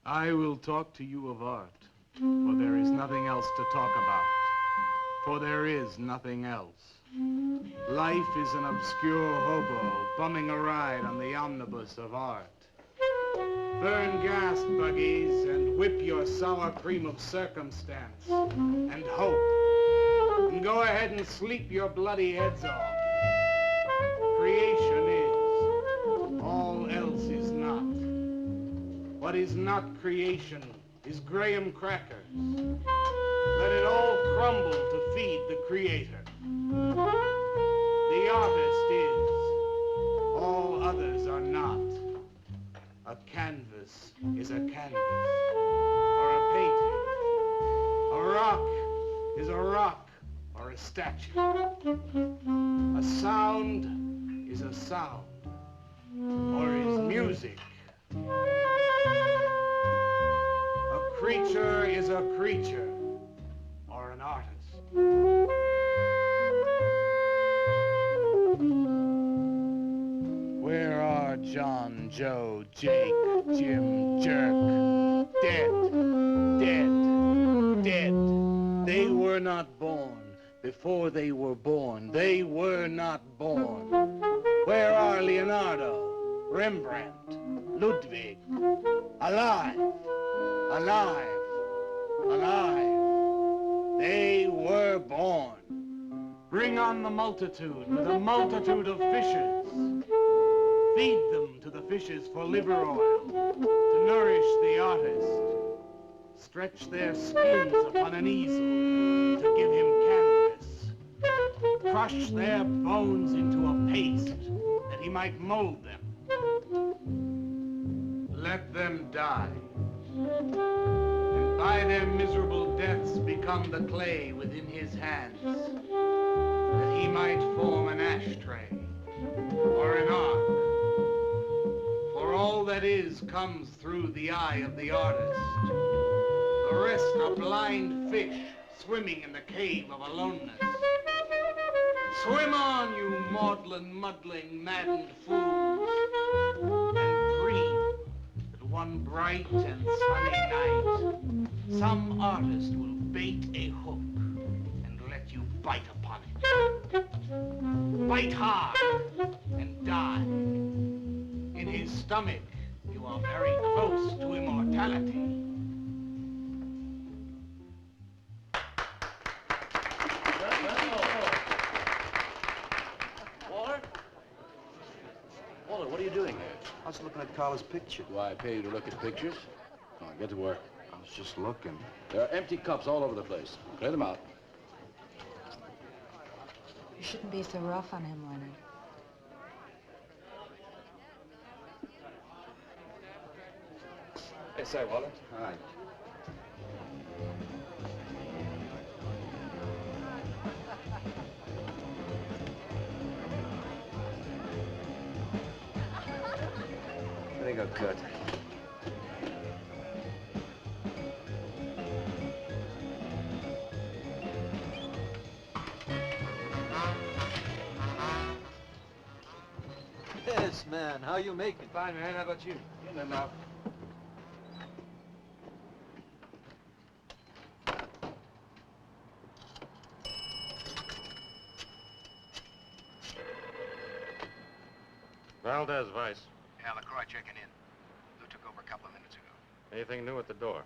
I will talk to you of art, for there is nothing else to talk about, for there is nothing else. Life is an obscure hobo bumming a ride on the omnibus of art. Burn gas buggies and whip your sour cream of circumstance and hope, and go ahead and sleep your bloody heads off. Creation is, all else is not. What is not creation is graham crackers. Let it all crumble to feed the creator. The artist is, all others are not. A canvas is a canvas, or a painting. A rock is a rock, or a statue. A sound is a sound, or is music. A creature is a creature, or an artist. Where are John, Joe, Jake, Jim, Jerk? Dead, dead, dead. They were not born. Before they were born, they were not born. Where are Leonardo, Rembrandt, Ludwig? Alive, alive, alive. They were born. Bring on the multitude with a multitude of fishes. Feed them to the fishes for liver oil, to nourish the artist. Stretch their skins upon an easel to give him canvas. Crush their bones into a paste that he might mold them. Let them die, and by their miserable deaths become the clay within his hands, that he might form an ashtray or an ark. For all that is comes through the eye of the artist. The rest are blind fish swimming in the cave of aloneness. Swim on, you maudlin, muddling, maddened fools, and dream that one bright and sunny night some artist will bait a hook and let you bite upon it. Bite hard and die. In his stomach, you are very close to immortality. Walter, what are you doing here? I was looking at Carla's picture. Do I pay you to look at pictures? Come on, get to work. I was just looking. There are empty cups all over the place. Clear them out. You shouldn't be so rough on him, Leonard. Hey, say, Walter. Hi. There you go, Kurt. Yes, man. How you making? Fine, man. How about you? In and out. Valdez, Vice. Yeah, LaCroix checking in. Lou took over a couple of minutes ago. Anything new at the door?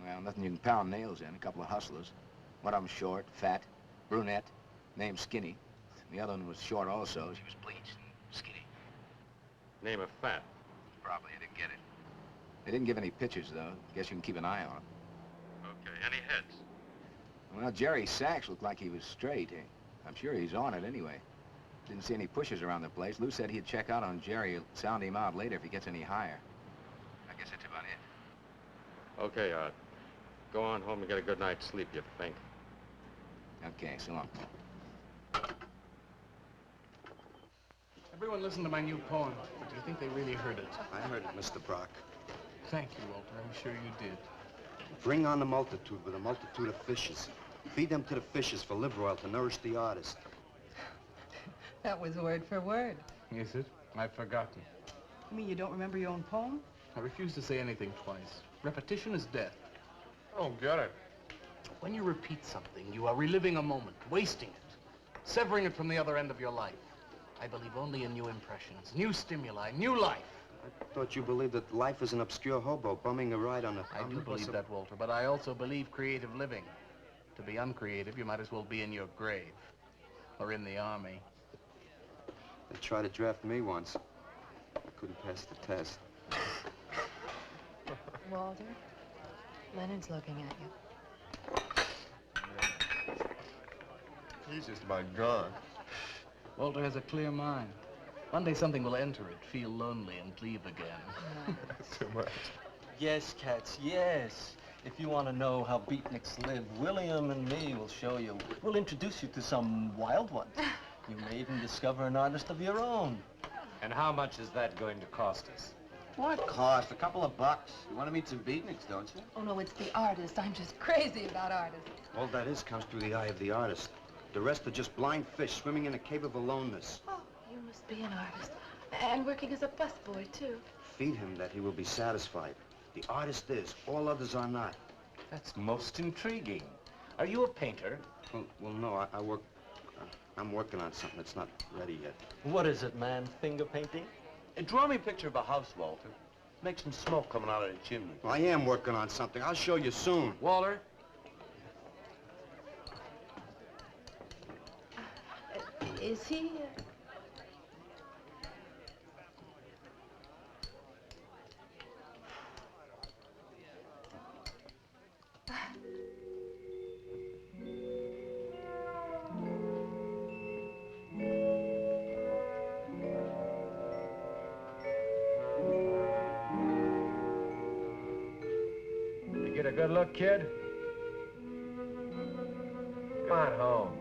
Well, nothing you can pound nails in. A couple of hustlers. One of them short, fat, brunette, named Skinny. The other one was short also. She was bleached and skinny. Name of Fat. Probably I didn't get it. They didn't give any pictures, though. Guess you can keep an eye on them. Okay. Any heads? Well, Jerry Sachs looked like he was straight. I'm sure he's on it anyway. Didn't see any pushers around the place. Lou said he'd check out on Jerry, sound him out later if he gets any higher. I guess that's about it. Okay, Art. Go on home and get a good night's sleep, you fink. Okay, so long. Everyone listen to my new poem. Do you think they really heard it? I heard it, Mr. Brock. Thank you, Walter. I'm sure you did. Bring on the multitude with a multitude of fishes. Feed them to the fishes for liver oil to nourish the artist. That was word for word. Is it? I've forgotten. You mean you don't remember your own poem? I refuse to say anything twice. Repetition is death. Oh, get it. When you repeat something, you are reliving a moment, wasting it, severing it from the other end of your life. I believe only in new impressions, new stimuli, new life. I thought you believed that life is an obscure hobo bumming a ride on a... I do believe that, Walter, but I also believe creative living. To be uncreative, you might as well be in your grave or in the army. They tried to draft me once. I couldn't pass the test. Walter, Leonard's looking at you. He's just about gone. Walter has a clear mind. One day something will enter it, feel lonely, and leave again. Too much. Yes, cats, yes. If you want to know how beatniks live, William and me will show you. We'll introduce you to some wild ones. You may even discover an artist of your own. And how much is that going to cost us? What cost? A couple of bucks. You want to meet some beatniks, don't you? Oh, no, it's the artist. I'm just crazy about artists. All that is comes through the eye of the artist. The rest are just blind fish swimming in a cave of aloneness. Oh, you must be an artist. And working as a busboy, too. Feed him that he will be satisfied. The artist is. All others are not. That's most intriguing. Are you a painter? Well, no, I work... I'm working on something that's not ready yet. What is it, man? Finger painting? Draw me a picture of a house, Walter. Make some smoke coming out of the chimney. Well, I am working on something. I'll show you soon. Walter? Is he... Get a good look, kid? Come on home.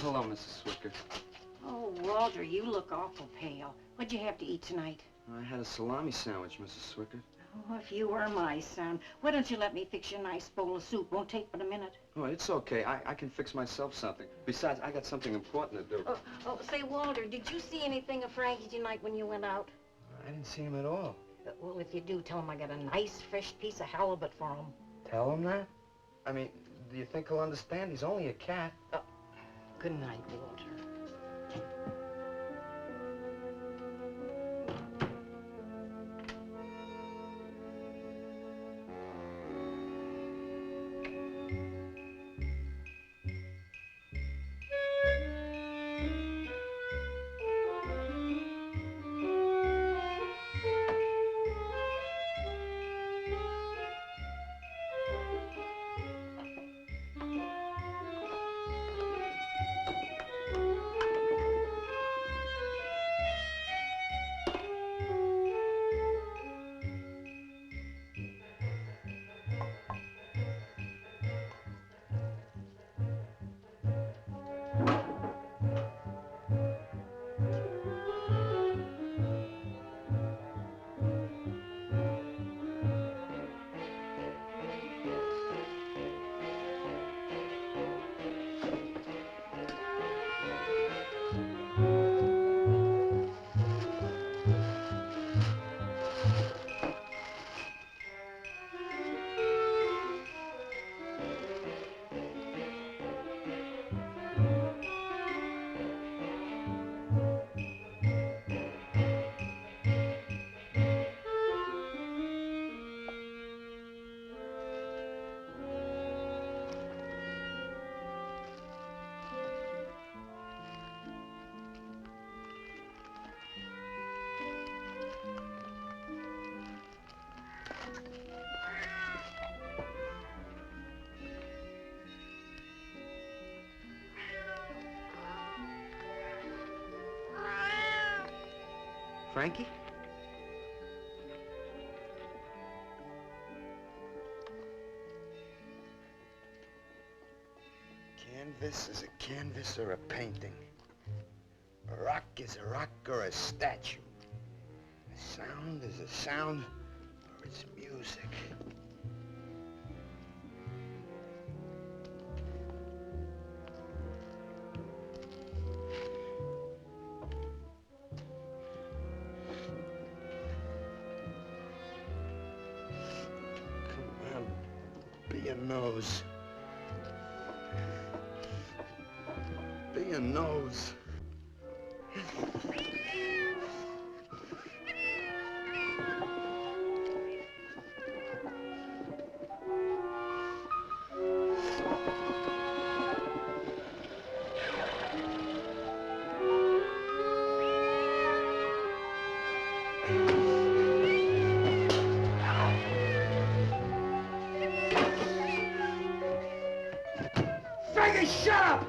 Hello, Mrs. Swicker. Oh, Walter, you look awful pale. What'd you have to eat tonight? I had a salami sandwich, Mrs. Swicker. Oh, if you were my son, why don't you let me fix you a nice bowl of soup? Won't take but a minute. Oh, it's okay. I can fix myself something. Besides, I got something important to do. Say, Walter, did you see anything of Frankie tonight when you went out? I didn't see him at all. Well, if you do, tell him I got a nice, fresh piece of halibut for him. Tell him that? I mean, do you think he'll understand? He's only a cat. Good night, Walter. Frankie? Canvas is a canvas or a painting. A rock is a rock or a statue. A sound is a sound or it's music. Come on, be a nose. Be a nose. Frankie, shut up!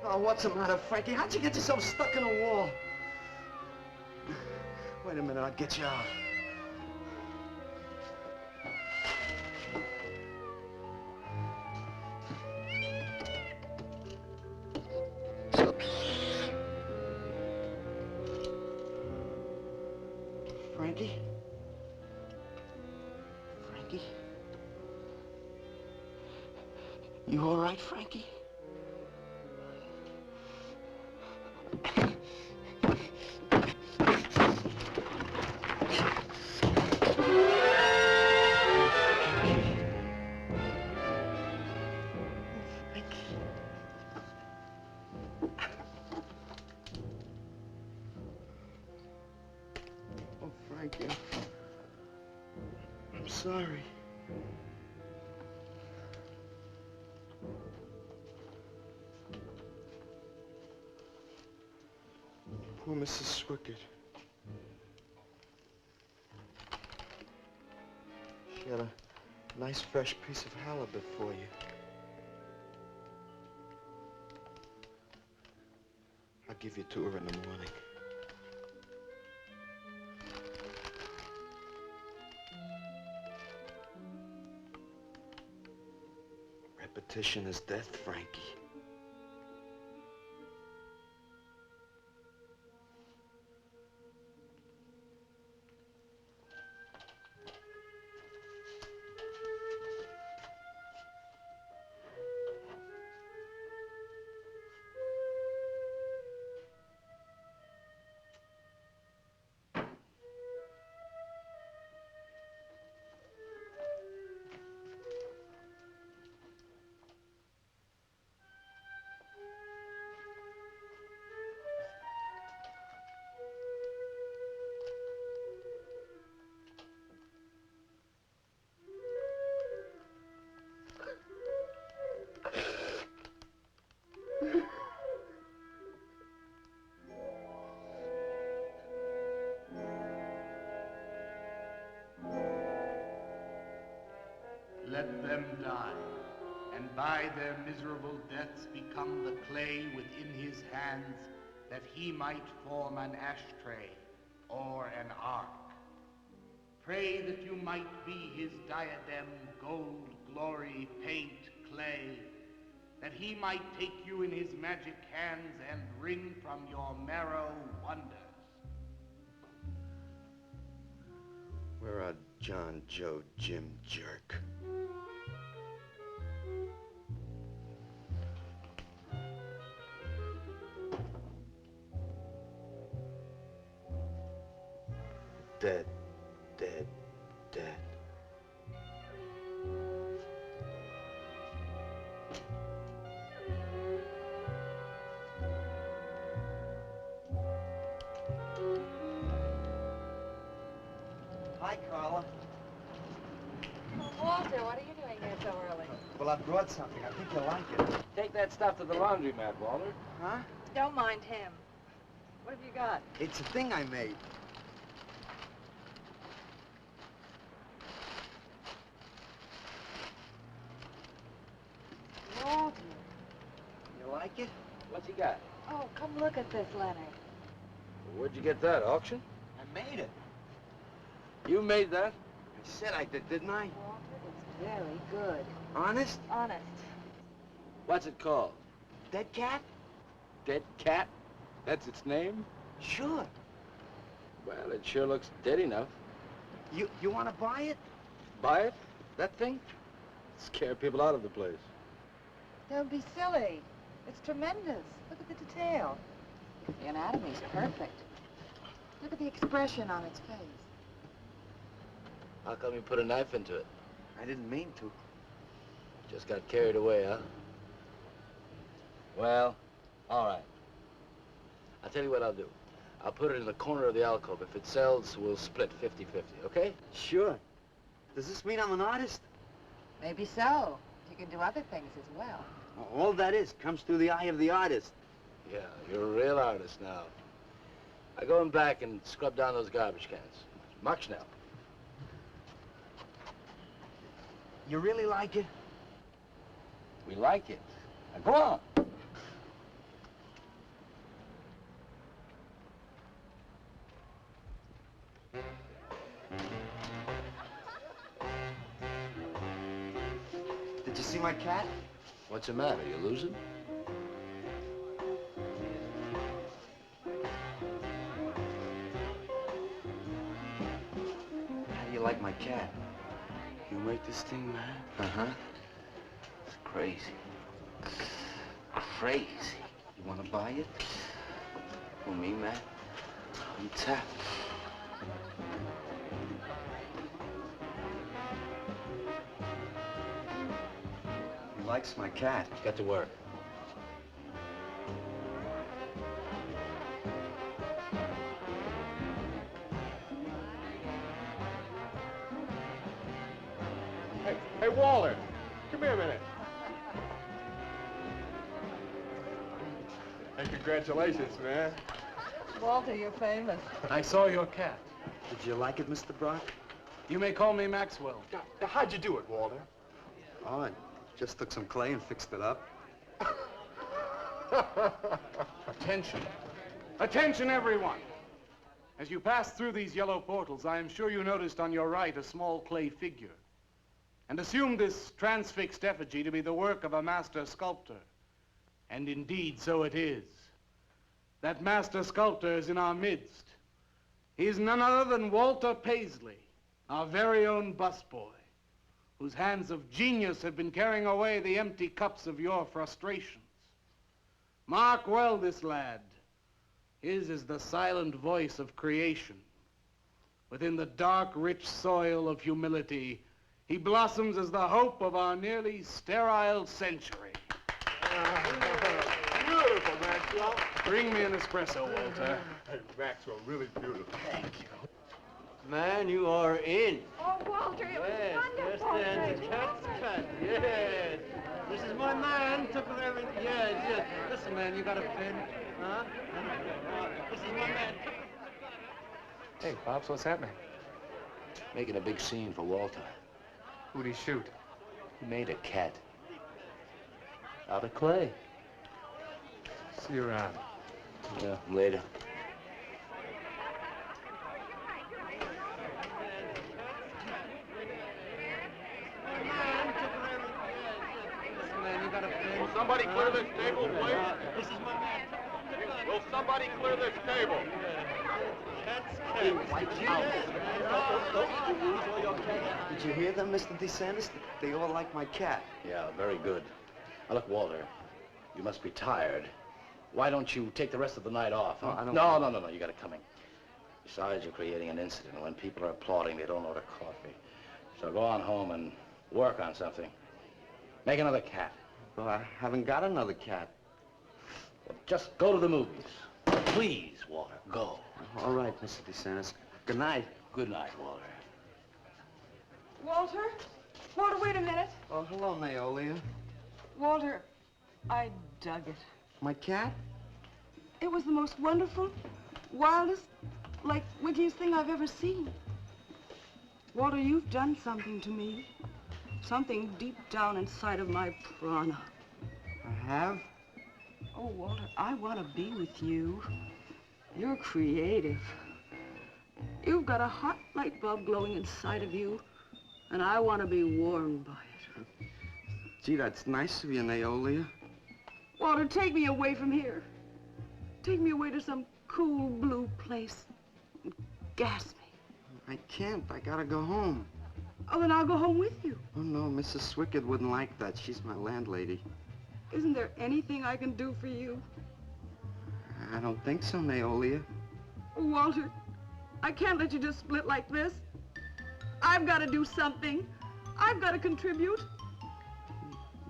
Oh, what's the matter, Frankie? How'd you get yourself stuck in a wall? Wait a minute, I'll get you out. Frankie? Frankie? You all right, Frankie? Oh, Frankie, I'm sorry. Poor Mrs. Swickett. She had a nice fresh piece of halibut for you. I'll give you to her in the morning. Repetition is death, Frankie. Let them die, and by their miserable deaths become the clay within his hands, that he might form an ashtray or an ark. Pray that you might be his diadem, gold, glory, paint, clay, that he might take you in his magic hands and wring from your marrow wonders. Where are John, Joe, Jim, Jerk? Dead, dead, dead. Hi, Carla. Walter, what are you doing here so early? Well, I brought something. I think you'll like it. Take that stuff to the laundromat, Walter. Huh? Don't mind him. What have you got? It's a thing I made. Walter. You like it? What's he got? Oh, come look at this, Leonard. Where'd you get that, auction? I made it. You made that? I said I did, didn't I? Walter, it's very good. Honest? Honest. What's it called? Dead cat? Dead cat? That's its name? Sure. Well, it sure looks dead enough. You want to buy it? Buy it? That thing? Scare people out of the place. Don't be silly. It's tremendous. Look at the detail. The anatomy's perfect. Look at the expression on its face. How come you put a knife into it? I didn't mean to. Just got carried away, huh? Well, all right. I'll tell you what I'll do. I'll put it in the corner of the alcove. If it sells, we'll split 50-50, okay? Sure. Does this mean I'm an artist? Maybe so. You can do other things as well. All that is comes through the eye of the artist. Yeah, you're a real artist now. I go in back and scrub down those garbage cans. Much now. You really like it? We like it. Now go on. Did you see my cat? What's the matter? You losing? How do you like my cat? You make this thing, man? Uh-huh. It's crazy. Crazy. You want to buy it? For me, man? I'm tapped. He likes my cat. Get to work. Hey, Waller, come here a minute. Hey, congratulations, man. Walter, you're famous. I saw your cat. Did you like it, Mr. Brock? You may call me Maxwell. How'd you do it, Walter? Oh, I just took some clay and fixed it up. Attention. Attention, everyone. As you pass through these yellow portals, I am sure you noticed on your right a small clay figure, and assumed this transfixed effigy to be the work of a master sculptor. And indeed, so it is. That master sculptor is in our midst. He is none other than Walter Paisley, our very own busboy, whose hands of genius have been carrying away the empty cups of your frustrations. Mark well this lad. His is the silent voice of creation. Within the dark, rich soil of humility, he blossoms as the hope of our nearly sterile century. Beautiful, Maxwell. Bring me an espresso, Walter. Hey, Maxwell, really beautiful. Thank you. Man, you are in. Oh, Walter, it Yes, was there wonderful. stands a cat's cut. Yes. This is my man. Took with everything. Yes, yes. Listen, man, you got a pen? Huh? This is my man. Hey, Pops, what's happening? Making a big scene for Walter. Who'd he shoot? He made a cat. Out of clay. See you around. Yeah, later. Will somebody clear this table, please? This is my man. Will somebody clear this table? Did you hear them, Mr. DeSantis? They all like my cat. Yeah, very good. Now, look, Walter, you must be tired. Why don't you take the rest of the night off, huh? Oh, I don't- No, you got it coming. Besides, you're creating an incident. When people are applauding, they don't order coffee. So go on home and work on something. Make another cat. Well, I haven't got another cat. Well, just go to the movies. Please, Walter, go. All right, Mr. DeSantis. Good night. Good night, Walter. Walter? Walter, wait a minute. Oh, hello, Naolia. Walter, I dug it. My cat? It was the most wonderful, wildest, like, wiggiest thing I've ever seen. Walter, you've done something to me. Something deep down inside of my prana. I have? Oh, Walter, I want to be with you. You're creative. You've got a hot light bulb glowing inside of you, and I want to be warmed by it. Gee, that's nice of you, Naolia. Walter, take me away from here. Take me away to some cool blue place. Gas me. I can't. I gotta go home. Oh, then I'll go home with you. Oh, no, Mrs. Swickard wouldn't like that. She's my landlady. Isn't there anything I can do for you? I don't think so, Naolia. Oh, Walter, I can't let you just split like this. I've got to do something. I've got to contribute.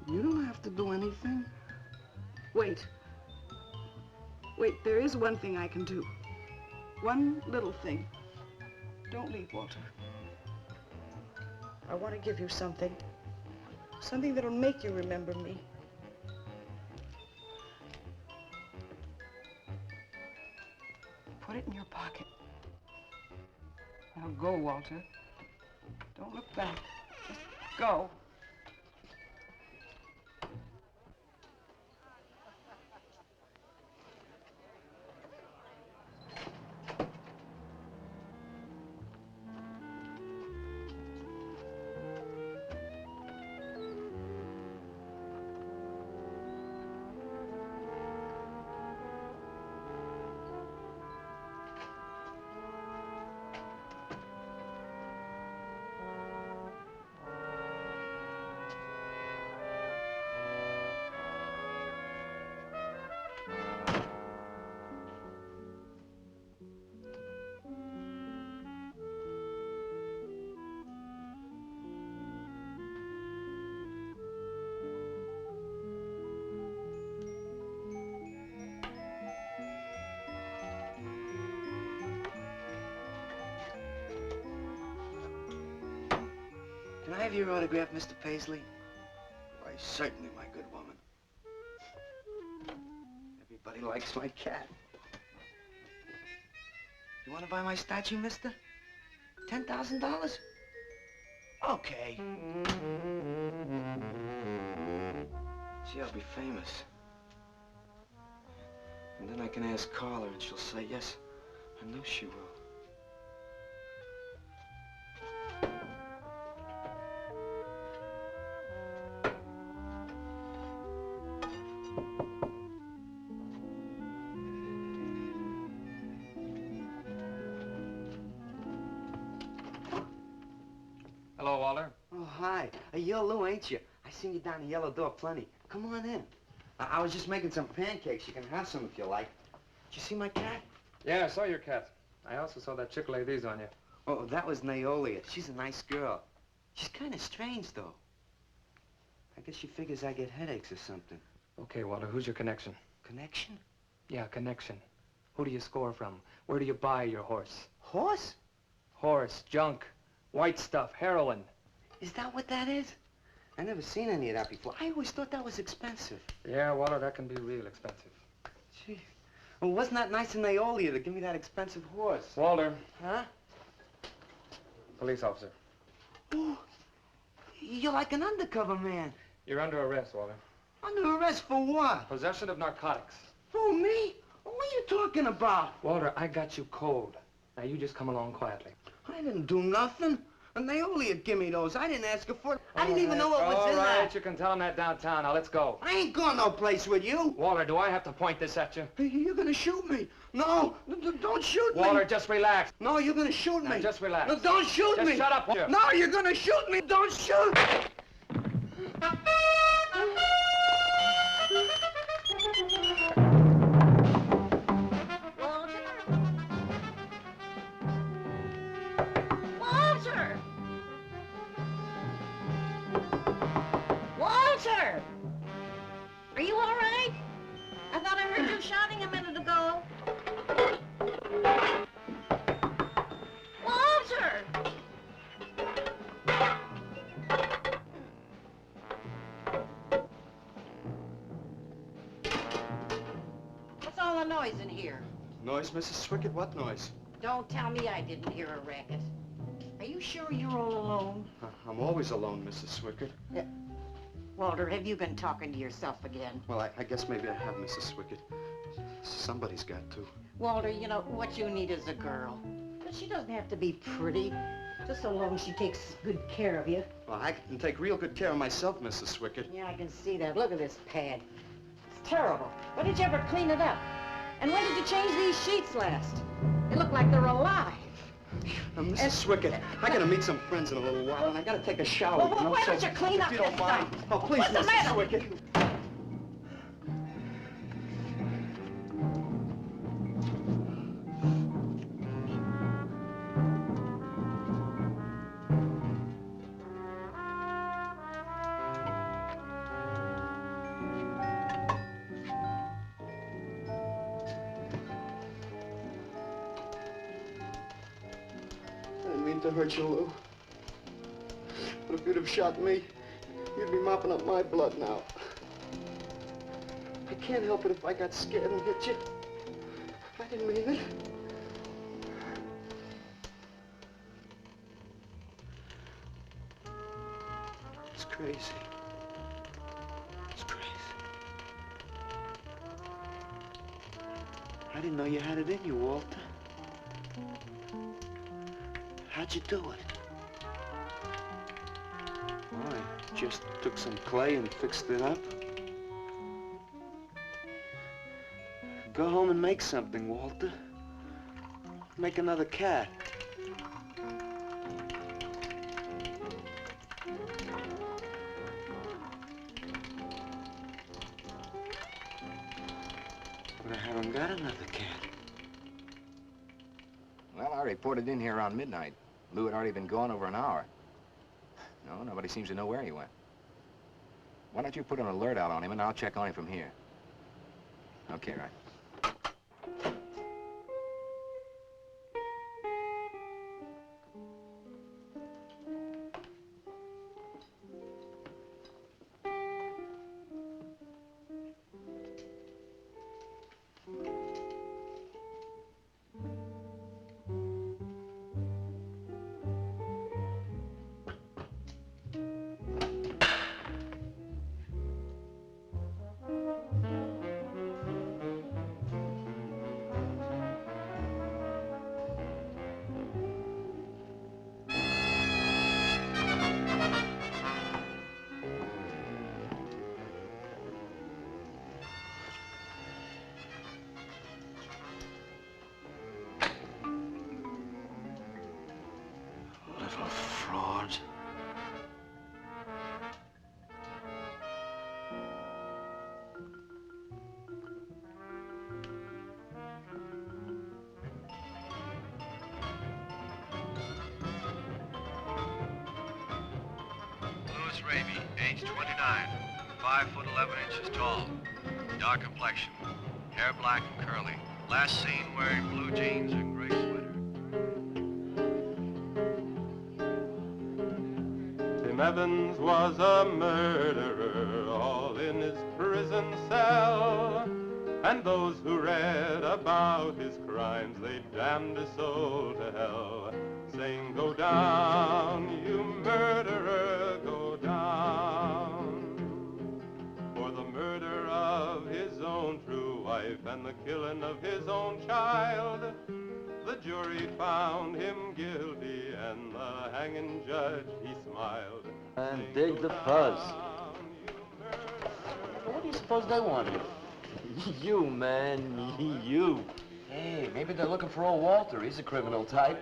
You don't have to do anything. Wait. Wait, there is one thing I can do. One little thing. Don't leave, Walter. I want to give you something. Something that'll make you remember me. Put it in your pocket. Now go, Walter. Don't look back. Just go. Can I have your autograph, Mr. Paisley? Why, certainly, my good woman. Everybody likes my cat. You want to buy my statue, mister? $10,000? Okay. Gee, I'll be famous. And then I can ask Carla, and she'll say yes. I know she will. Hello, Walter. Oh, hi. You're Lou, ain't you? I seen you down the yellow door plenty. Come on in. I was just making some pancakes. You can have some if you like. Did you see my cat? Yeah, I saw your cat. I also saw that chick lay these on you. Oh, that was Naolia. She's a nice girl. She's kind of strange, though. I guess she figures I get headaches or something. Okay, Walter, who's your connection? Connection? Yeah, connection. Who do you score from? Where do you buy your horse? Horse? Horse, junk, white stuff, heroin. Is that what that is? I never seen any of that before. I always thought that was expensive. Yeah, Walter, that can be real expensive. Gee. Well, wasn't that nice of Naolia to give me that expensive horse? Walter. Huh? Police officer. Oh, you're like an undercover man. You're under arrest, Walter. Under arrest for what? Possession of narcotics. Who, me? What are you talking about? Walter, I got you cold. Now you just come along quietly. I didn't do nothing. And Naolia give me those. I didn't ask her for it. I didn't even know what was in All right, that. you can tell him that downtown. Now, let's go. I ain't going no place with you. Walter, do I have to point this at you? You're gonna shoot me. No, don't shoot me. Walter, just relax. No, you're gonna shoot Now, me. just relax. No, don't shoot Just me. shut up, Walter. No, you're gonna shoot me. Don't shoot. Walter! Walter! Are you all right? I thought I heard you shouting a minute ago. Walter! What's all the noise in here? Noise, Mrs. Swickard? What noise? Don't tell me I didn't hear a racket. Are you sure you're all alone? I'm always alone, Mrs. Swickard. Walter, have you been talking to yourself again? Well, I guess maybe I have, Mrs. Swickard. Somebody's got to. Walter, you know, what you need is a girl. But she doesn't have to be pretty, just so long as she takes good care of you. Well, I can take real good care of myself, Mrs. Swickett. Yeah, I can see that. Look at this pad. It's terrible. When did you ever clean it up? And when did you change these sheets last? They look like they're alive. Now, Mrs. Swickett, I gotta meet some friends in a little while, and I gotta take a shower. Well, why don't you clean up if you don't this mind. stuff? Oh, please, What's the Mrs. matter? Swickett. To hurt you, Lou. But if you'd have shot me, you'd be mopping up my blood now. I can't help it if I got scared and hit you. I didn't mean it. It's crazy. It's crazy. I didn't know you had it in you, Walter. How'd you do it? Well, I just took some clay and fixed it up. Go home and make something, Walter. Make another cat. But I haven't got another cat. Well, I reported in here around midnight. Lou had already been gone over an hour. No, nobody seems to know where he went. Why don't you put an alert out on him, and I'll check on him from here. Okay, right. Little fraud. Louis Raby, age 29, 5 foot 11 inches tall, dark complexion, hair black and curly. Last seen wearing blue jeans and gray sweater. Tim Evans was a murderer, all in his prison cell. And those who read about his crimes, they damned his soul to hell, saying, "Go down, you murderer, go down." For the murder of his own true wife and the killing of his own child, the jury found him guilty, and the hanging judge, he smiled. And dig the fuzz. What do you suppose they wanted? You, man, you. Hey, maybe they're looking for old Walter. He's a criminal type.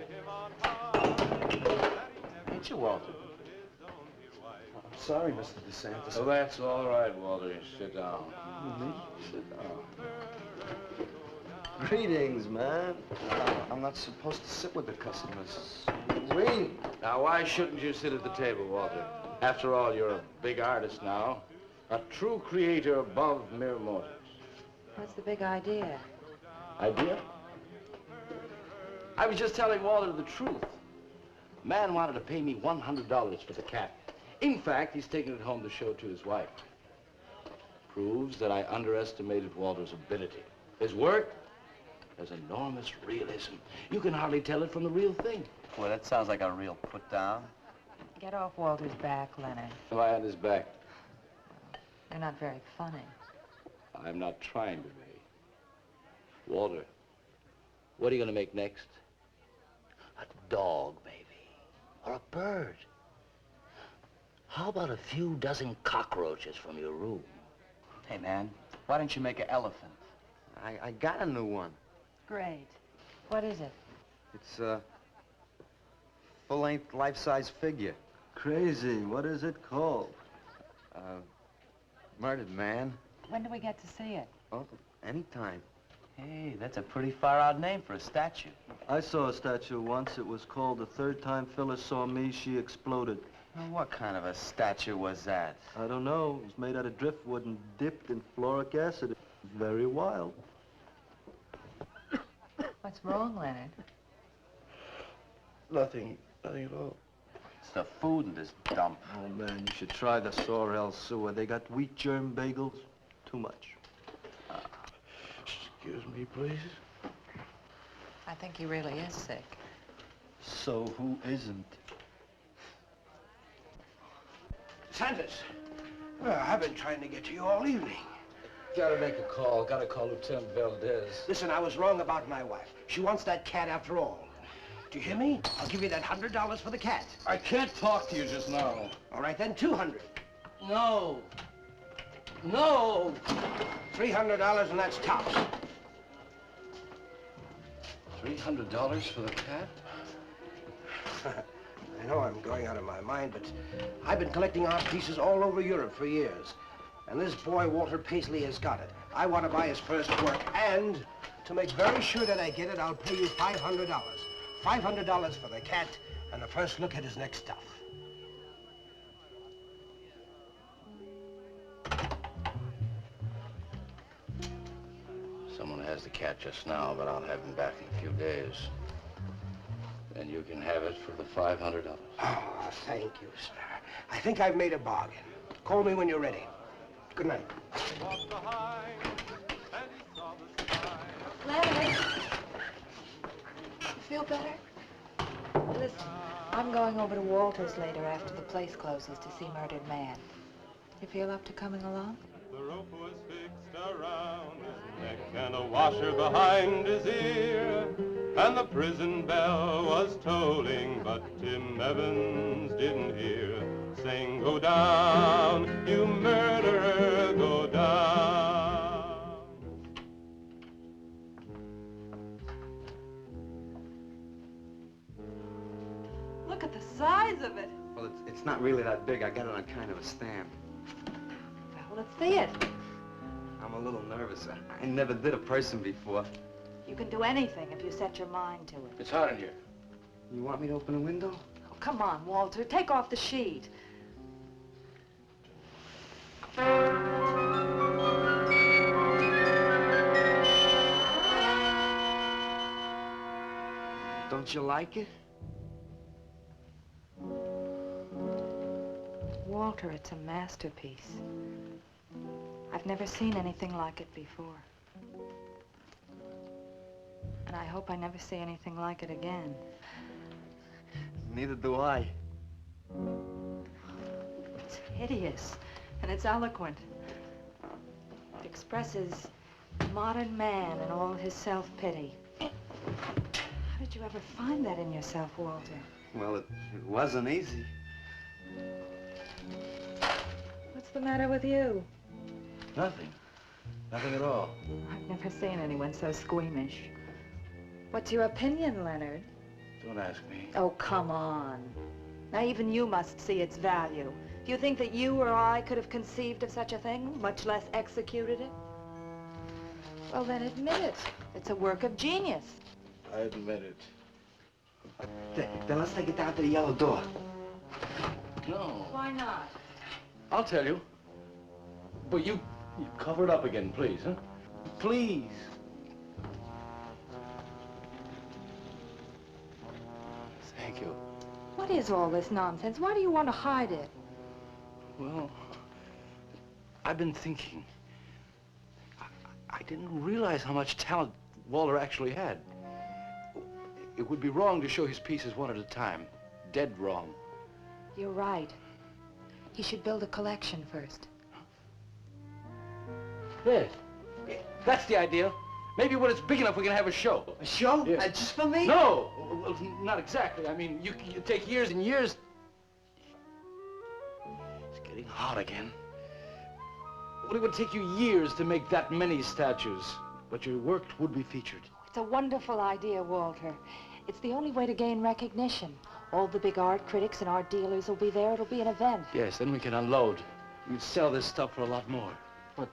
Ain't you, Walter? I'm sorry, Mr. DeSantis. Oh, that's all right, Walter. Sit down. Me? Sit down. Greetings, man. I'm not supposed to sit with the customers. Wing. Now, why shouldn't you sit at the table, Walter? After all, you're a big artist now. A true creator above mere mortals. What's the big idea? Idea? I was just telling Walter the truth. Man wanted to pay me $100 for the cat. In fact, he's taking it home to show to his wife. Proves that I underestimated Walter's ability. His work has enormous realism. You can hardly tell it from the real thing. Well, that sounds like a real put down. Get off Walter's back, Leonard. Am I on his back? You're not very funny. I'm not trying to be. Walter, what are you gonna make next? A dog, maybe. Or a bird. How about a few dozen cockroaches from your room? Hey, man, why don't you make an elephant? I got a new one. Great. What is it? It's a full-length, life-size figure. Crazy. What is it called? Murdered man. When do we get to see it? Oh, anytime. Hey, that's a pretty far-out name for a statue. I saw a statue once. It was called The Third Time Phyllis Saw Me, She Exploded. Now, what kind of a statue was that? I don't know. It was made out of driftwood and dipped in fluoric acid. It was very wild. What's wrong, Leonard? Nothing at all. It's the food in this dump. Oh, man, you should try the Sorrel sewer. They got wheat germ bagels. Too much. Excuse me, please. I think he really is sick. So who isn't? Santos, well, I've been trying to get to you all evening. Gotta make a call. Gotta call Lieutenant Valdez. Listen, I was wrong about my wife. She wants that cat after all. Do you hear me? I'll give you that $100 for the cat. I can't talk to you just now. All right, then, $200. No. No. $300, and that's tops. $300 for the cat? I know I'm going out of my mind, but I've been collecting art pieces all over Europe for years. And this boy, Walter Paisley, has got it. I want to buy his first work, and to make very sure that I get it, I'll pay you $500. $500 for the cat, and the first look at his next stuff. Someone has the cat just now, but I'll have him back in a few days. Then you can have it for the $500. Oh, thank you, sir. I think I've made a bargain. Call me when you're ready. Good night. Leonard, you feel better? Listen, I'm going over to Walter's later after the place closes to see Murdered Man. You feel up to coming along? The rope was fixed around his neck and a washer behind his ear, and the prison bell was tolling, but Tim Evans didn't hear. Saying, go down, you murderer, go down. Look at the size of it. Well, it's not really that big. I got it on kind of a stand. Well, let's see it. I'm a little nervous. I never did a person before. You can do anything if you set your mind to it. It's hot in here. You want me to open a window? Oh, come on, Walter. Take off the sheet. Don't you like it? Walter, it's a masterpiece. I've never seen anything like it before. And I hope I never see anything like it again. Neither do I. It's hideous, and it's eloquent. It expresses modern man and all his self-pity. How did you ever find that in yourself, Walter? Well, it wasn't easy. What's the matter with you? Nothing. Nothing at all. I've never seen anyone so squeamish. What's your opinion, Leonard? Don't ask me. Oh, come on. Now, even you must see its value. Do you think that you or I could have conceived of such a thing, much less executed it? Well, then admit it. It's a work of genius. I admit it. Then let's take it down to the yellow door. No. Why not? I'll tell you. But you cover it up again, please, huh? Please. Thank you. What is all this nonsense? Why do you want to hide it? Well, I've been thinking. I didn't realize how much talent Walter actually had. It would be wrong to show his pieces one at a time. Dead wrong. You're right. He should build a collection first. There. That's the idea. Maybe when it's big enough, we can have a show. A show? Yeah. Just for me? No! Well, not exactly. I mean, you take years and years. It's getting hot again. Well, it would take you years to make that many statues, but your work would be featured. It's a wonderful idea, Walter. It's the only way to gain recognition. All the big art critics and art dealers will be there. It'll be an event. Yes, then we can unload. We'd sell this stuff for a lot more. But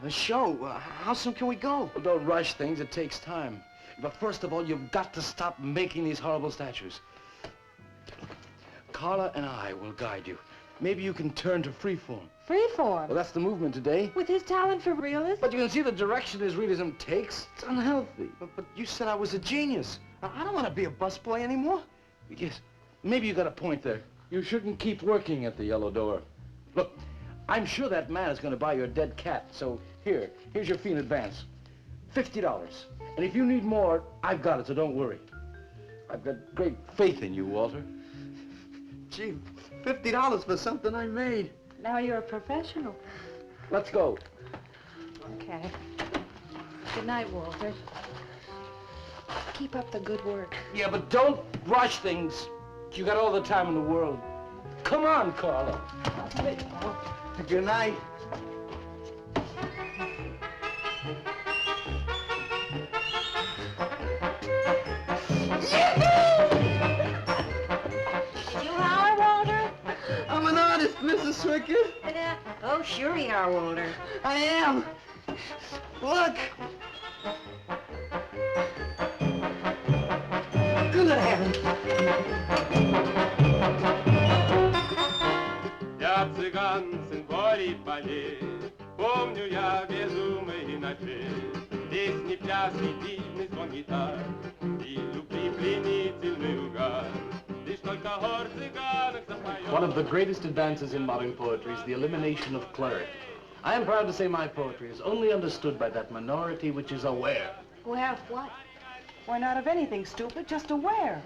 the show, how soon can we go? Well, don't rush things. It takes time. But first of all, you've got to stop making these horrible statues. Carla and I will guide you. Maybe you can turn to freeform. Freeform? Well, that's the movement today. With his talent for realism? But you can see the direction his realism takes. It's unhealthy. But you said I was a genius. I don't want to be a busboy anymore. Yes, maybe you got a point there. You shouldn't keep working at the Yellow Door. Look, I'm sure that man is going to buy your dead cat, so here's your fee in advance. $50. And if you need more, I've got it, so don't worry. I've got great faith in you, Walter. Gee, $50 for something I made. Now you're a professional. Let's go. Okay. Good night, Walter. Keep up the good work. Yeah, but don't rush things. You got all the time in the world. Come on, Carla. Good night. Did you holler, Walter? I'm an artist, Mrs. Swickett. Oh, sure you are, Walter. I am. Look. Good heavens. Я цыган, сын полей полей, помню я безумные ночи, песни, пляски, дивный звон гитар и любви пленительный угар. Лишь только хор цыганок запоет. One of the greatest advances in modern poetry is the elimination of clarity. I am proud to say my poetry is only understood by that minority which is aware. Aware of what? Why, not of anything, stupid, just aware.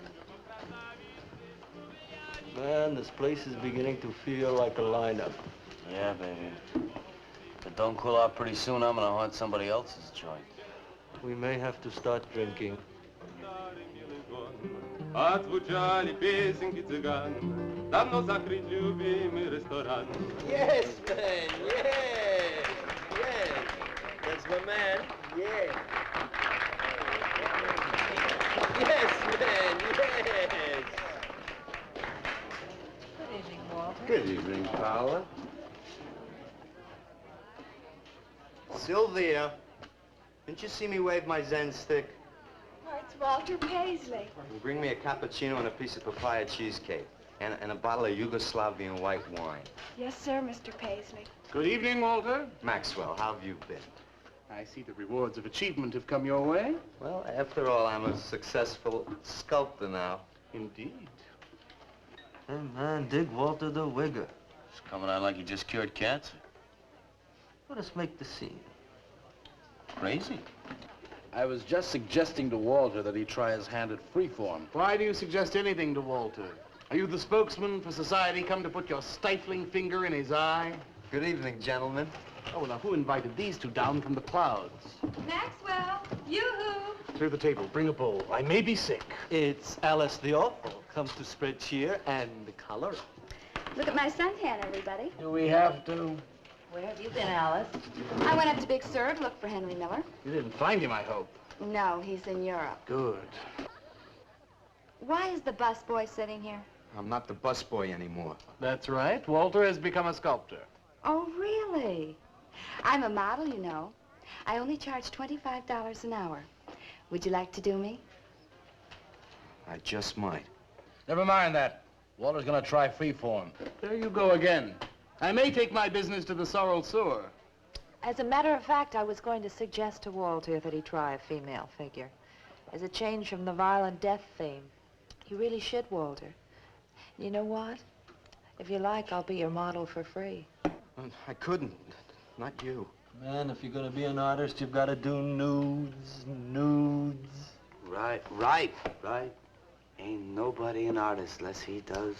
Man, this place is beginning to feel like a lineup. Yeah, baby. If it don't cool out pretty soon, I'm gonna haunt somebody else's joint. We may have to start drinking. Отзвучали песенки цыган, давно закрыть любимый ресторан. Yes, man, yes, yes. That's my man, yeah. Yes, man, yes. Good evening, Walter. Good evening, Paula. Sylvia, didn't you see me wave my Zen stick? Oh, it's Walter Paisley. Bring me a cappuccino and a piece of papaya cheesecake. And a bottle of Yugoslavian white wine. Yes, sir, Mr. Paisley. Good evening, Walter. Maxwell, how have you been? I see the rewards of achievement have come your way. Well, after all, I'm a successful sculptor now. Indeed. Hey, man, dig Walter the Wigger. It's coming out like he just cured cancer. Let us make the scene. Crazy. I was just suggesting to Walter that he try his hand at freeform. Why do you suggest anything to Walter? Are you the spokesman for society come to put your stifling finger in his eye? Good evening, gentlemen. Oh, now who invited these two down from the clouds? Maxwell, yoo-hoo. Clear the table, bring a bowl. I may be sick. It's Alice the Awful. Comes to spread cheer and color. Look at my suntan, everybody. Do we have to? Where have you been, Alice? I went up to Big Sur to look for Henry Miller. You didn't find him, I hope. No, he's in Europe. Good. Why is the busboy sitting here? I'm not the busboy anymore. That's right. Walter has become a sculptor. Oh, really? I'm a model, you know. I only charge $25 an hour. Would you like to do me? I just might. Never mind that. Walter's gonna try freeform. There you go again. I may take my business to the Sorrel Sewer. As a matter of fact, I was going to suggest to Walter that he try a female figure. As a change from the violent death theme. He really should, Walter. You know what? If you like, I'll be your model for free. I couldn't. Not you. Man, if you're gonna be an artist, you've got to do nudes, nudes. Right. Ain't nobody an artist unless he does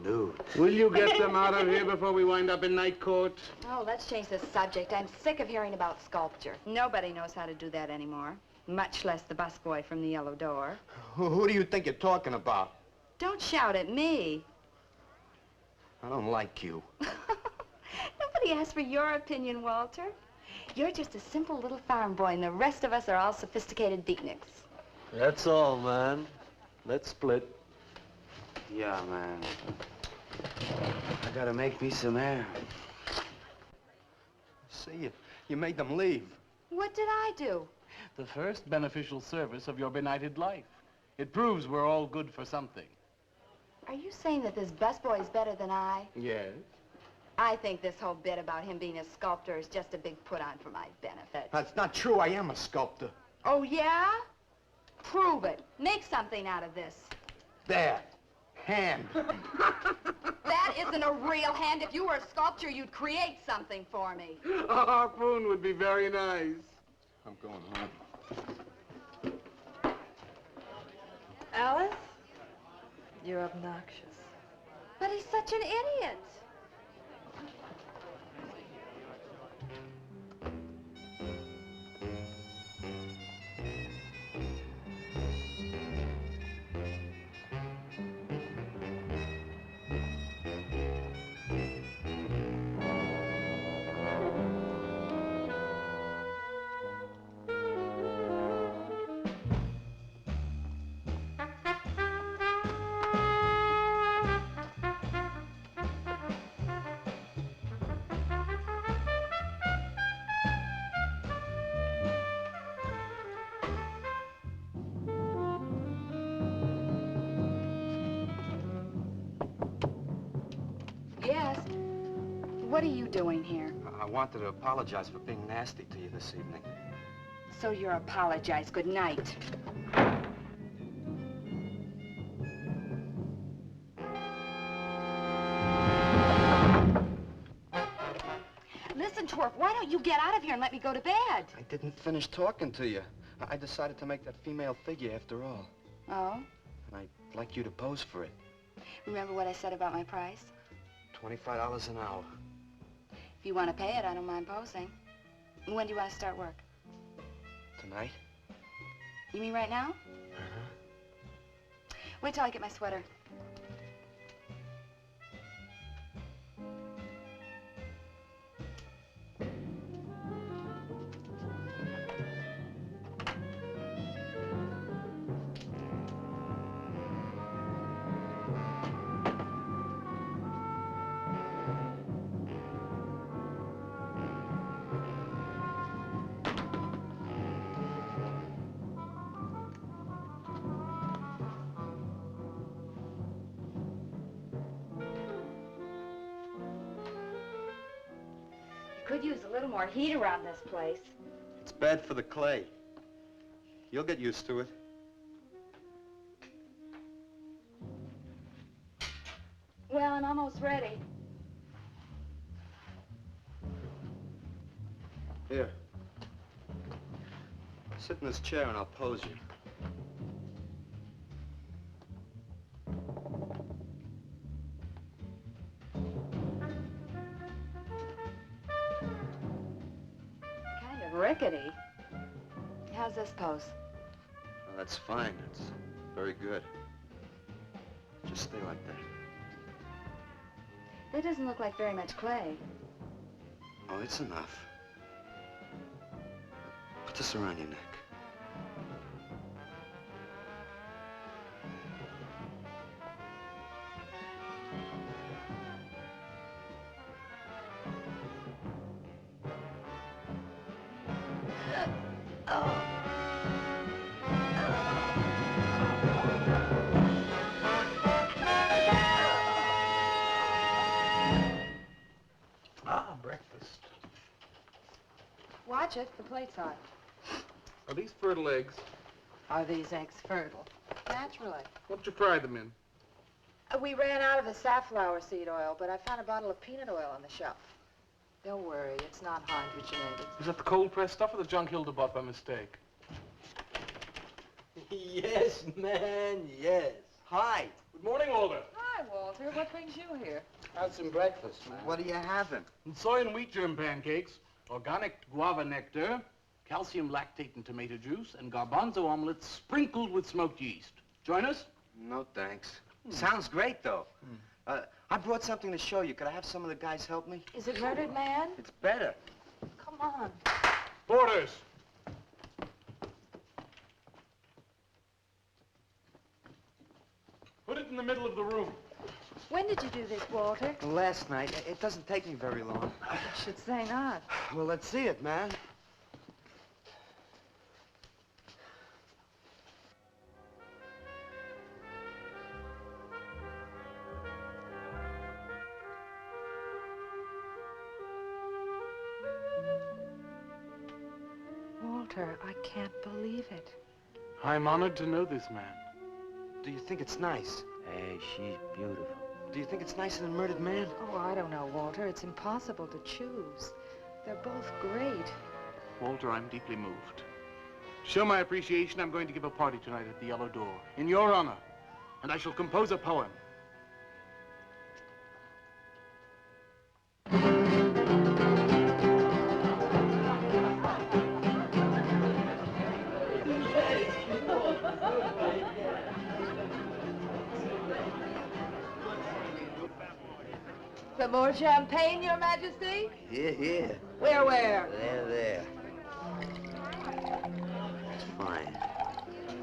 nude. Will you get them out of here before we wind up in night court? Oh, let's change the subject. I'm sick of hearing about sculpture. Nobody knows how to do that anymore, much less the busboy from the Yellow Door. Who do you think you're talking about? Don't shout at me. I don't like you. Nobody asked for your opinion, Walter. You're just a simple little farm boy, and the rest of us are all sophisticated beatniks. That's all, man. Let's split. Yeah, man. I gotta make me some air. See, you made them leave. What did I do? The first beneficial service of your benighted life. It proves we're all good for something. Are you saying that this busboy is better than I? Yes. I think this whole bit about him being a sculptor is just a big put-on for my benefit. That's not true. I am a sculptor. Oh, yeah? Prove it. Make something out of this. There. Hand. That isn't a real hand. If you were a sculptor, you'd create something for me. A harpoon would be very nice. I'm going home. Alice? You're obnoxious. But he's such an idiot. Yes. What are you doing here? I wanted to apologize for being nasty to you this evening. So you're apologize. Good night. Listen, Twerp, why don't you get out of here and let me go to bed? I didn't finish talking to you. I decided to make that female figure after all. Oh? And I'd like you to pose for it. Remember what I said about my price? $25 an hour. If you want to pay it, I don't mind posing. When do you want to start work? Tonight? You mean right now? Uh-huh. Wait till I get my sweater. Could use a little more heat around this place. It's bad for the clay. You'll get used to it. Well, I'm almost ready. Here. Sit in this chair and I'll pose you. Kind of rickety. How's this pose? Oh, that's fine. It's very good. Just stay like that. That doesn't look like very much clay. Oh, it's enough. Put this around your neck. Breakfast. Watch it, the plate's hot. Are these fertile eggs? Are these eggs fertile? Naturally. What'd you fry them in? We ran out of the safflower seed oil, but I found a bottle of peanut oil on the shelf. Don't worry, it's not hydrogenated. Is that the cold-pressed stuff or the junk Hilda bought by mistake? Yes, man, yes. Hi. Good morning, Walter. Hi, Hi, Walter. What brings you here? Had some breakfast, man. What are you having? Soy and wheat germ pancakes, organic guava nectar, calcium lactate and tomato juice, and garbanzo omelets sprinkled with smoked yeast. Join us? No, thanks. Sounds great, though. I brought something to show you. Could I have some of the guys help me? Is it Murdered Man? It's better. Come on. Porters! Put it in the middle of the room. When did you do this, Walter? Last night. It doesn't take me very long. I should say not. Well, let's see it, man. Walter, I can't believe it. I'm honored to know this man. Do you think it's nice? Hey, she's beautiful. Do you think it's nicer than Murdered Man? Oh, I don't know, Walter. It's impossible to choose. They're both great. Walter, I'm deeply moved. To show my appreciation, I'm going to give a party tonight at the Yellow Door, in your honor. And I shall compose a poem. Some more champagne, Your Majesty? Here. Where? There. It's fine.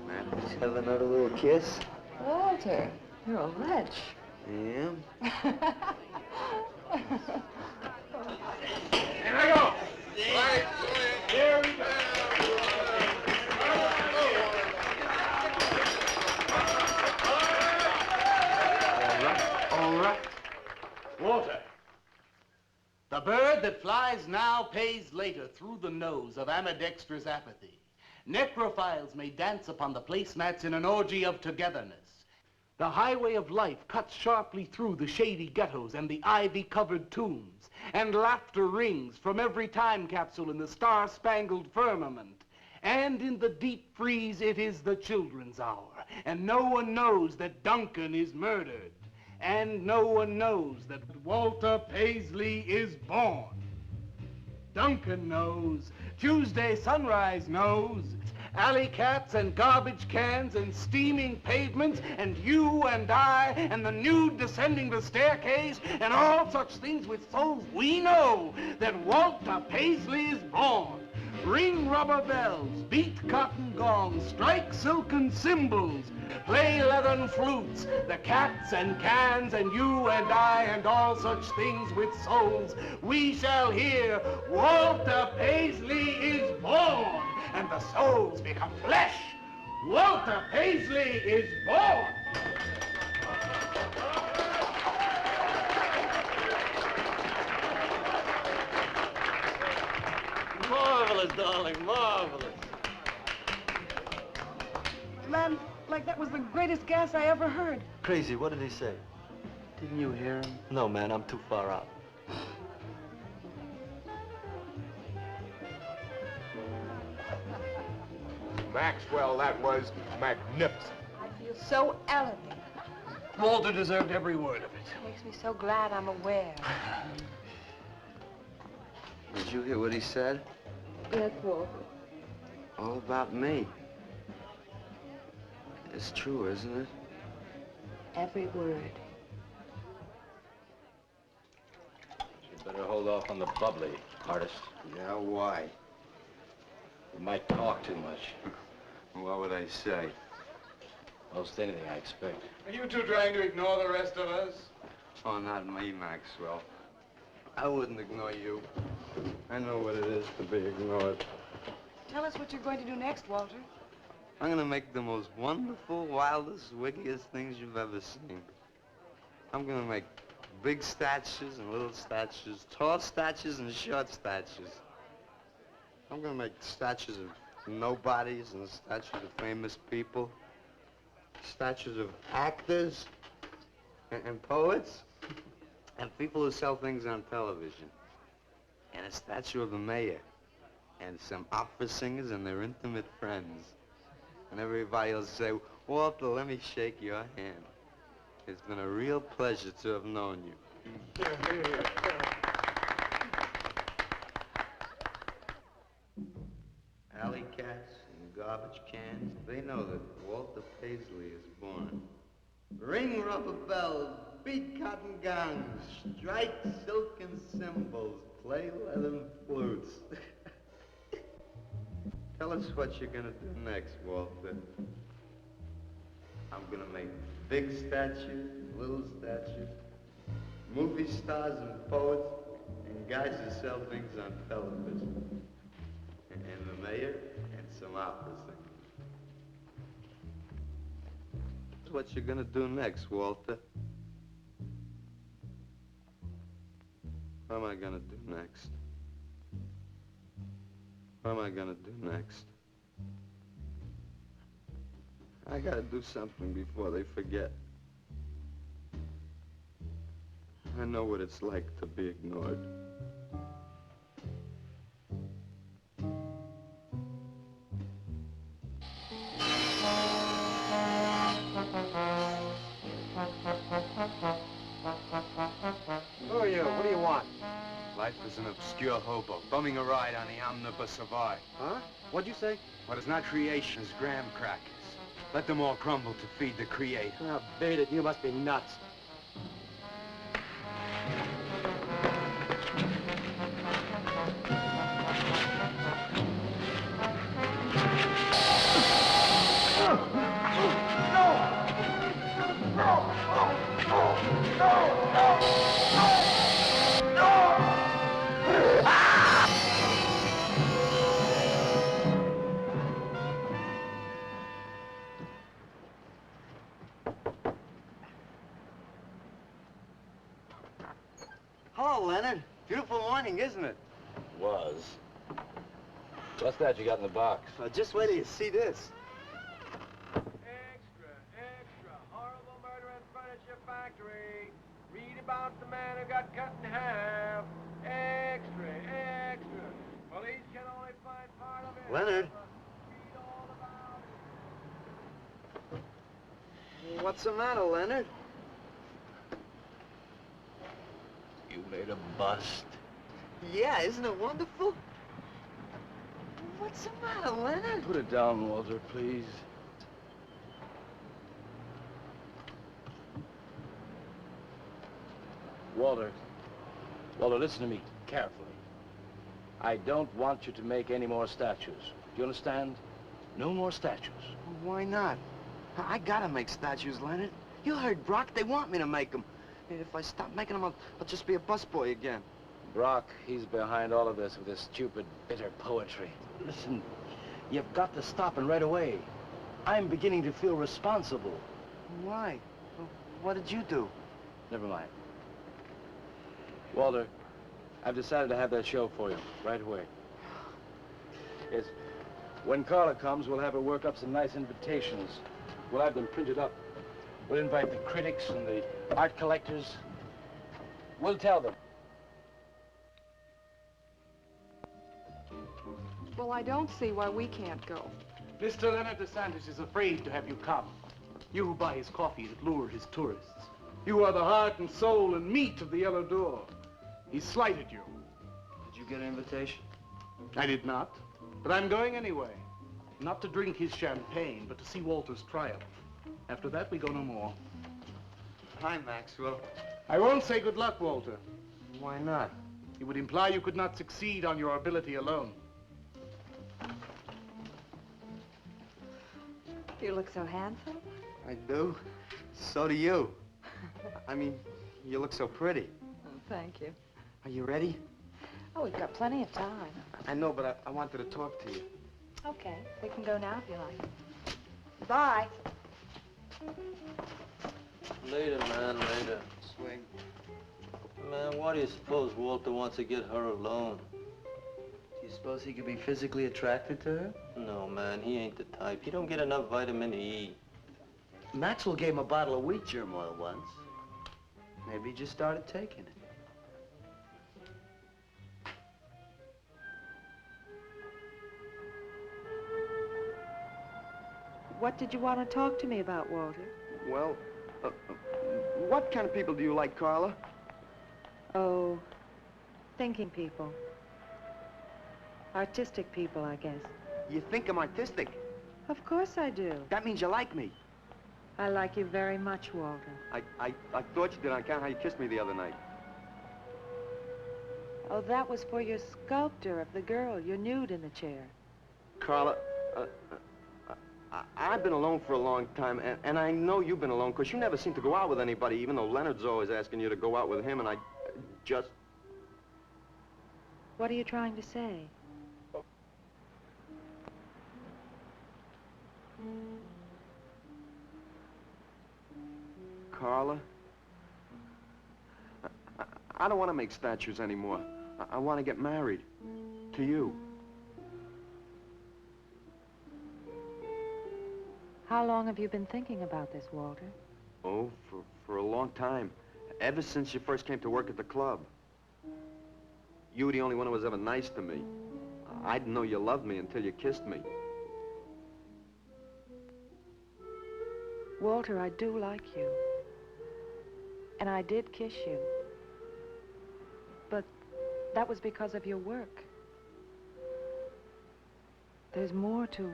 Man, please have another little kiss. Walter, you're a wretch. Yeah? Here I go! Right. Here we go! All right. Walter. The bird that flies now pays later through the nose of ambidextrous apathy. Necrophiles may dance upon the placemats in an orgy of togetherness. The highway of life cuts sharply through the shady ghettos and the ivy-covered tombs, and laughter rings from every time capsule in the star-spangled firmament. And in the deep freeze, it is the children's hour, and no one knows that Duncan is murdered. And no one knows that Walter Paisley is born. Duncan knows. Tuesday Sunrise knows. Alley cats and garbage cans and steaming pavements and you and I and the nude descending the staircase and all such things with souls, we know that Walter Paisley is born. Ring rubber bells, beat cotton gongs, strike silken cymbals, play leathern flutes, the cats and cans and you and I and all such things with souls. We shall hear Walter Paisley is born, and the souls become flesh. Walter Paisley is born. Marvelous, darling, marvelous. Man, like that was the greatest gas I ever heard. Crazy, what did he say? Didn't you hear him? No, man, I'm too far out. Maxwell, that was magnificent. I feel so elegant. Walter deserved every word of it. Makes me so glad I'm aware. Did you hear what he said? Yes, Walter. All about me. It's true, isn't it? Every word. You better hold off on the bubbly, artist. Yeah, why? You might talk too much. What would I say? Most anything, I expect. Are you two trying to ignore the rest of us? Oh, not me, Maxwell. I wouldn't ignore you. I know what it is to be ignored. Tell us what you're going to do next, Walter. I'm gonna make the most wonderful, wildest, wickedest things you've ever seen. I'm gonna make big statues and little statues, tall statues and short statues. I'm gonna make statues of nobodies and statues of famous people, statues of actors and poets and people who sell things on television, and a statue of the mayor and some opera singers and their intimate friends. And everybody will say, Walter, let me shake your hand. It's been a real pleasure to have known you. Alley cats and garbage cans, they know that Walter Paisley is born. Ring rubber bells, beat cotton gongs, strike silken cymbals, play leathern flutes. Tell us what you're gonna do next, Walter. I'm gonna make big statues, little statues, movie stars and poets, and guys who sell things on television. And the mayor and some opera singers. That's what you're gonna do next, Walter. What am I gonna do next? What am I gonna do next? I gotta do something before they forget. I know what it's like to be ignored. Who are you? What do you want? Life is an obscure hobo, bumming a ride on the omnibus of art. Huh? What'd you say? What is not creation is graham crackers. Let them all crumble to feed the creator. Oh, beat it. You must be nuts. Hello, Leonard. Beautiful morning, isn't it? Was. What's that you got in the box? Just wait till you see this. Extra, horrible murder in furniture factory. Read about the man who got cut in half. Extra. Police can only find part of it. Leonard. Read all about it. What's the matter, Leonard? You made a bust. Yeah, isn't it wonderful? What's the matter, Leonard? Put it down, Walter, please. Walter, listen to me carefully. I don't want you to make any more statues. Do you understand? No more statues. Why not? I gotta make statues, Leonard. You heard Brock. They want me to make them. If I stop making them, I'll just be a busboy again. Brock, he's behind all of this with his stupid, bitter poetry. Listen, you've got to stop, and right away. I'm beginning to feel responsible. Why? What did you do? Never mind. Walter, I've decided to have that show for you, right away. Yes, when Carla comes, we'll have her work up some nice invitations. We'll have them printed up. We'll invite the critics and the art collectors. We'll tell them. Well, I don't see why we can't go. Mr. Leonard DeSantis is afraid to have you come. You who buy his coffee that lure his tourists. You are the heart and soul and meat of the Yellow Door. He slighted you. Did you get an invitation? I did not, but I'm going anyway. Not to drink his champagne, but to see Walter's triumph. After that, we go no more. Hi, Maxwell. I won't say good luck, Walter. Why not? It would imply you could not succeed on your ability alone. You look so handsome. I do. So do you. I mean, you look so pretty. Oh, thank you. Are you ready? Oh, we've got plenty of time. I know, but I wanted to talk to you. Okay, we can go now if you like. Bye. Later, man, later. Swing. Man, why do you suppose Walter wants to get her alone? Do you suppose he could be physically attracted to her? No, man, he ain't the type. He don't get enough vitamin E. Maxwell gave him a bottle of wheat germ oil once. Maybe he just started taking it. What did you want to talk to me about, Walter? Well, What kind of people do you like, Carla? Oh, thinking people. Artistic people, I guess. You think I'm artistic? Of course I do. That means you like me. I like you very much, Walter. I thought you did on account of how you kissed me the other night. Oh, that was for your sculptor of the girl, your nude in the chair. Carla, I've been alone for a long time, and I know you've been alone, because you never seem to go out with anybody, even though Leonard's always asking you to go out with him, and I just... What are you trying to say? Carla, I don't want to make statues anymore. I want to get married. To you. How long have you been thinking about this, Walter? Oh, for a long time. Ever since you first came to work at the club. You were the only one who was ever nice to me. I didn't know you loved me until you kissed me. Walter, I do like you. And I did kiss you. But that was because of your work. There's more to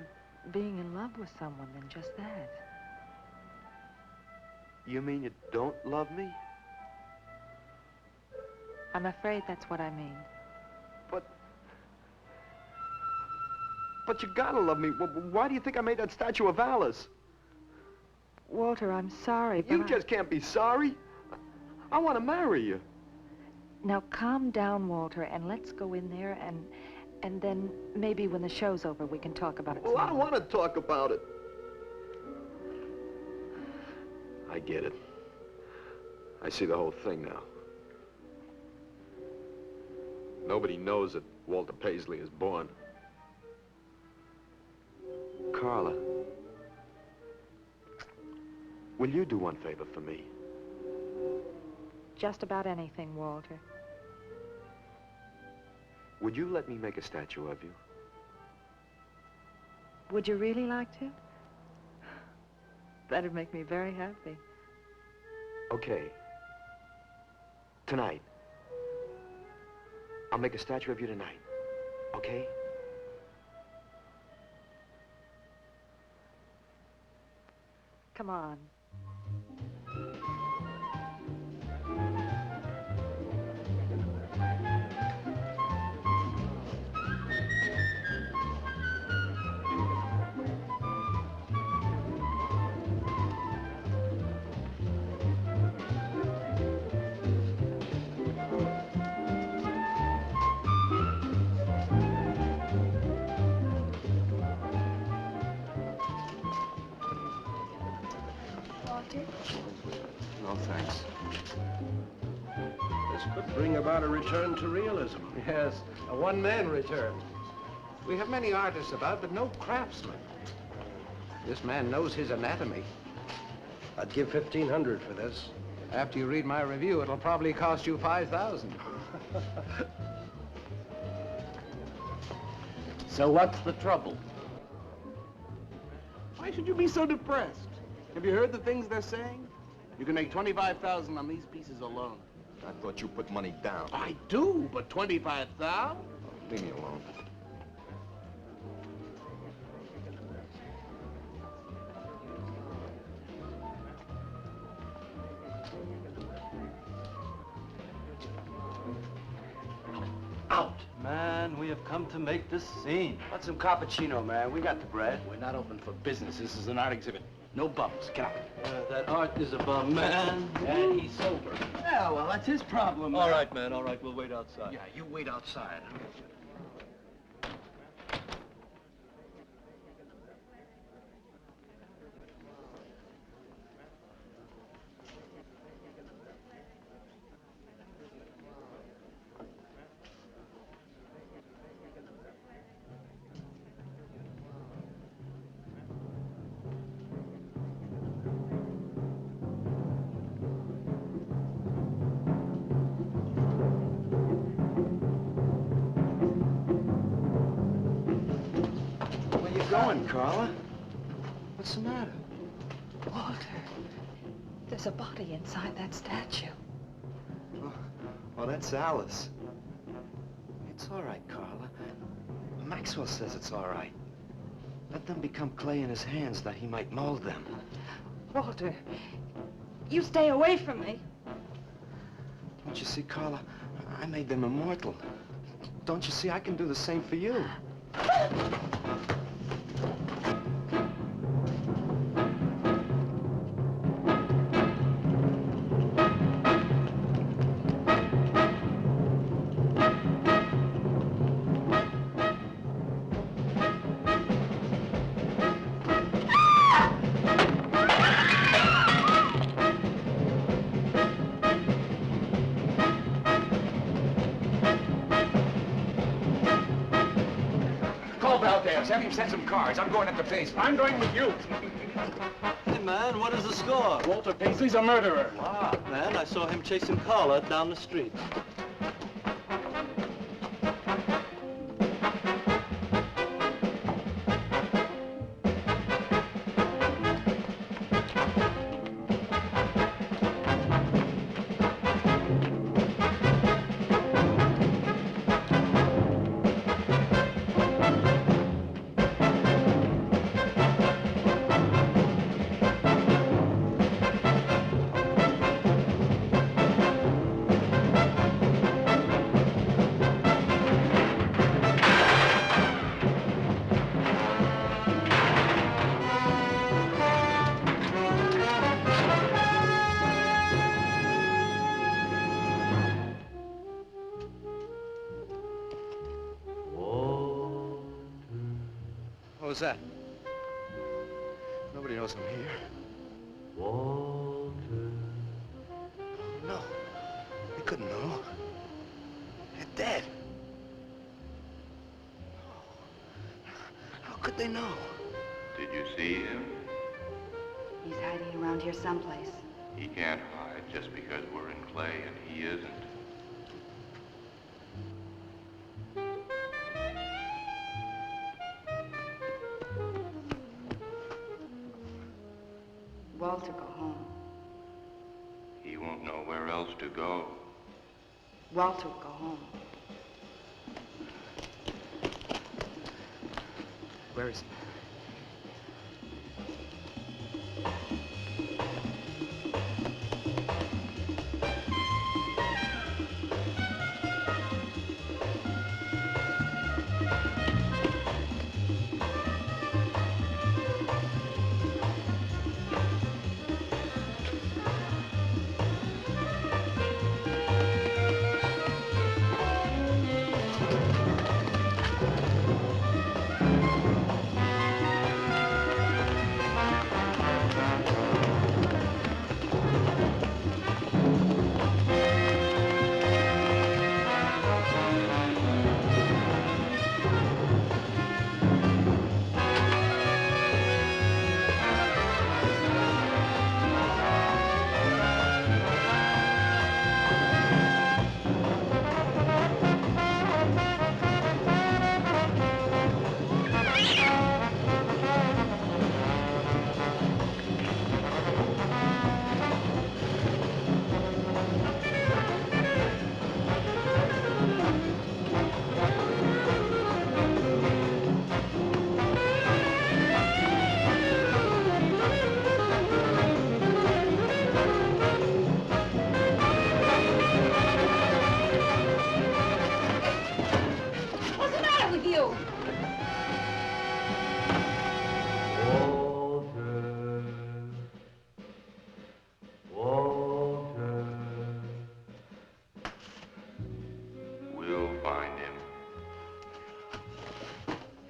being in love with someone than just that. You mean you don't love me? I'm afraid that's what I mean. But you gotta love me. Why do you think I made that statue of Alice? Walter, I'm sorry, but You just can't be sorry. I want to marry you. Now, calm down, Walter, and let's go in there and then maybe when the show's over we can talk about it. Well, I don't want to talk about it. I get it. I see the whole thing now. Nobody knows that Walter Paisley is born. Carla, will you do one favor for me? Just about anything, Walter. Would you let me make a statue of you? Would you really like to? That'd make me very happy. Okay. Tonight. I'll make a statue of you tonight. Okay? Come on. No, thanks. This could bring about a return to realism. Yes, a one-man return. We have many artists about, but no craftsmen. This man knows his anatomy. I'd give $1,500 for this. After you read my review, it'll probably cost you $5,000. So what's the trouble? Why should you be so depressed? Have you heard the things they're saying? You can make $25,000 on these pieces alone. I thought you put money down. I do, but $25,000? Leave me alone. Out! Man, we have come to make this scene. Want some cappuccino, man? We got the bread. We're not open for business. This is an art exhibit. No bums. Get out. That art is a bum, man. And he's sober. Yeah, well, that's his problem, man. All right, man, all right. We'll wait outside. Yeah, you wait outside. Where you going, Carla? What's the matter? Walter, There's a body inside that statue. Oh, that's Alice. It's all right, Carla. Maxwell says it's all right. Let them become clay in his hands that he might mold them. Walter, you stay away from me. Don't you see, Carla? I made them immortal. Don't you see, I can do the same for you. Have him send some cars. I'm going up the basement. I'm going with you. Hey, man, what is the score? Walter Paisley's a murderer. Wow, man, I saw him chasing Carla down the street. What was that? Nobody knows I'm here. Walter. No. They couldn't know. They're dead. How could they know? Did you see him? He's hiding around here someplace. He can't hide just because we're in clay and he isn't. Walter, go home. He won't know where else to go. Walter, go home. Where is he?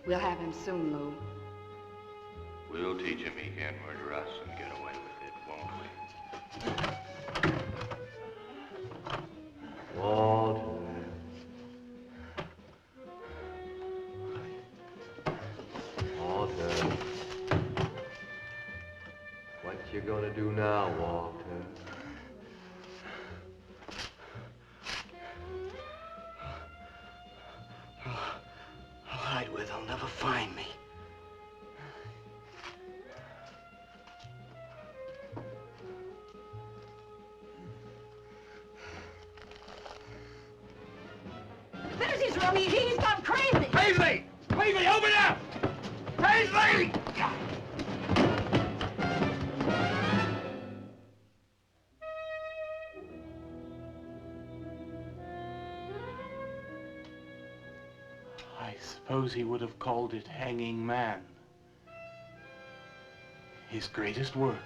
We'll have him soon, Lou. We'll teach him he can't murder us and get away with it, won't we? Walter. Walter. What you gonna do now, Walter? I'll hide where they'll never find me. He's gone crazy! Paisley! Paisley, open up! Paisley! I suppose he would have called it Hanging Man. His greatest work.